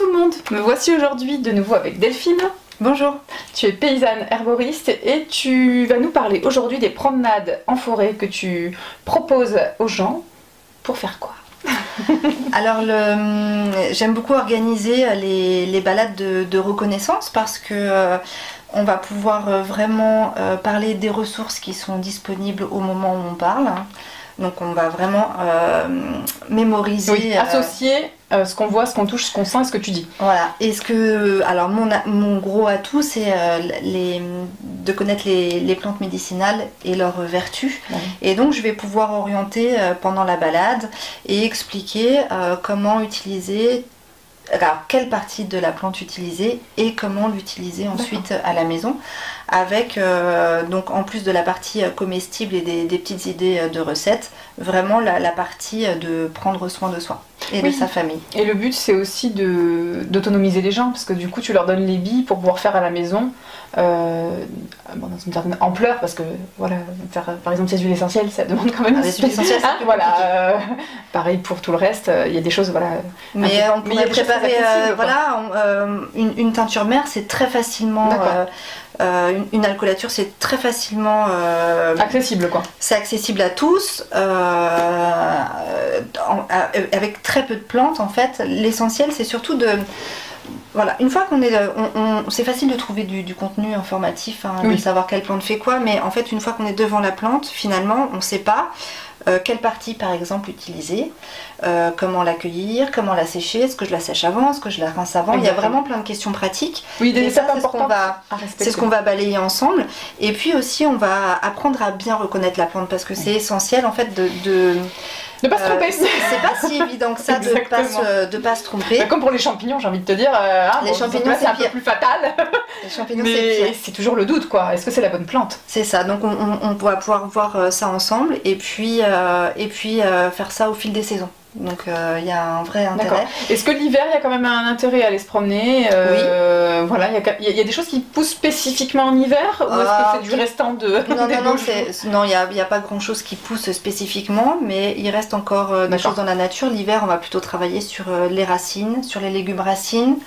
tout le monde, me voici aujourd'hui de nouveau avec Delphine. Bonjour. Tu es paysanne herboriste et tu vas nous parler aujourd'hui des promenades en forêt que tu proposes aux gens. Pour faire quoi? Alors j'aime beaucoup organiser les balades de reconnaissance parce que on va pouvoir vraiment parler des ressources qui sont disponibles au moment où on parle. Donc on va vraiment mémoriser. Oui, associer ce qu'on voit, ce qu'on touche, ce qu'on sent et ce que tu dis. Voilà. Et alors mon gros atout, c'est de connaître les plantes médicinales et leurs vertus. Ouais. Et donc je vais pouvoir orienter pendant la balade et expliquer comment utiliser. Alors, quelle partie de la plante utiliser et comment l'utiliser ensuite à la maison, avec donc en plus de la partie comestible et des petites idées de recettes, vraiment la partie de prendre soin de soi et de sa famille. Et le but, c'est aussi d'autonomiser les gens, parce que du coup tu leur donnes les billes pour pouvoir faire à la maison dans une certaine ampleur, parce que voilà, faire par exemple ces huiles essentielles, ça demande quand même des huiles essentielles, voilà, pareil pour tout le reste, il y a des choses voilà. Mais on pourrait préparer une teinture mère, c'est très facilement une alcoolature, c'est très facilement accessible quoi. C'est accessible à tous, avec très peu de plantes en fait. L'essentiel c'est surtout de... Voilà, une fois qu'on est... c'est facile de trouver du contenu informatif, de savoir quelle plante fait quoi, mais en fait une fois qu'on est devant la plante, finalement on ne sait pas quelle partie par exemple utiliser, comment l'accueillir, comment la sécher, est-ce que je la sèche avant, est-ce que je la rince avant. Il y a vraiment plein de questions pratiques. Oui, et ça c'est ce qu'on va balayer ensemble. Et puis aussi on va apprendre à bien reconnaître la plante parce que c'est essentiel en fait de ne pas se tromper. C'est pas si évident que ça de pas se tromper. Bah, comme pour les champignons, j'ai envie de te dire, les champignons c'est un peu plus fatal. Les champignons c'est pire. C'est toujours le doute quoi. Est-ce que c'est la bonne plante? C'est ça. Donc on va pouvoir voir ça ensemble et puis faire ça au fil des saisons. Donc il y a un vrai intérêt. Est-ce que l'hiver il y a quand même un intérêt à aller se promener? Oui. Voilà, il y a des choses qui poussent spécifiquement en hiver ou est-ce que c'est du restant de Non, il n'y a pas grand chose qui pousse spécifiquement, mais il reste encore des choses dans la nature. L'hiver, on va plutôt travailler sur les racines, sur les légumes racines,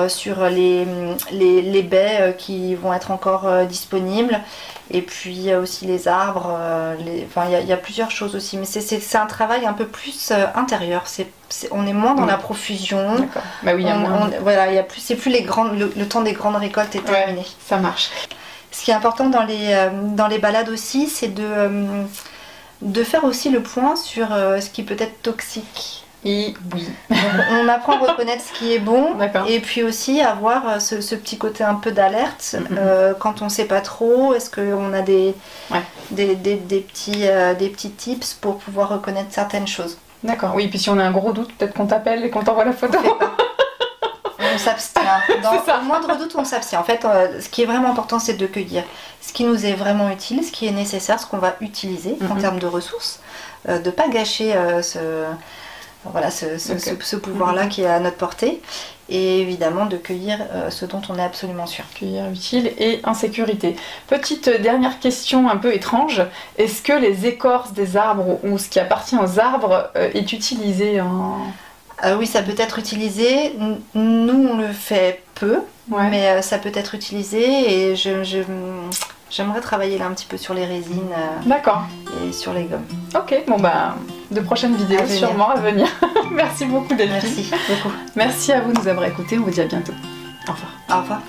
sur les baies qui vont être encore disponibles. Et puis aussi les arbres, il y a plusieurs choses aussi, mais c'est un travail un peu plus intérieur. On est moins dans la profusion. D'accord. Bah oui, c'est plus le temps des grandes récoltes est terminé. Ouais, ça marche. Ce qui est important dans les balades aussi, c'est de faire aussi le point sur ce qui peut être toxique. Et oui. Donc, on apprend à reconnaître ce qui est bon et puis aussi avoir ce petit côté un peu d'alerte quand on sait pas trop. Est-ce qu'on a des petits tips pour pouvoir reconnaître certaines choses? D'accord, oui, puis si on a un gros doute, peut-être qu'on t'appelle et qu'on t'envoie la photo. On s'abstient. Dans le moindre doute, on s'abstient. En fait, ce qui est vraiment important, c'est de cueillir ce qui nous est vraiment utile, ce qui est nécessaire, ce qu'on va utiliser en termes de ressources, de ne pas gâcher ce pouvoir-là qui est à notre portée, et évidemment de cueillir ce dont on est absolument sûr. Cueillir utile et en sécurité. Petite dernière question un peu étrange, est-ce que les écorces des arbres ou ce qui appartient aux arbres est utilisé en... Oui, ça peut être utilisé. Nous, on le fait peu, mais ça peut être utilisé et j'aimerais travailler là un petit peu sur les résines et sur les gommes. Ok, bon bah, de prochaines vidéos sûrement à venir. Merci beaucoup Delphine. Merci beaucoup. Merci à vous de nous avoir écoutés, on vous dit à bientôt. Au revoir. Au revoir.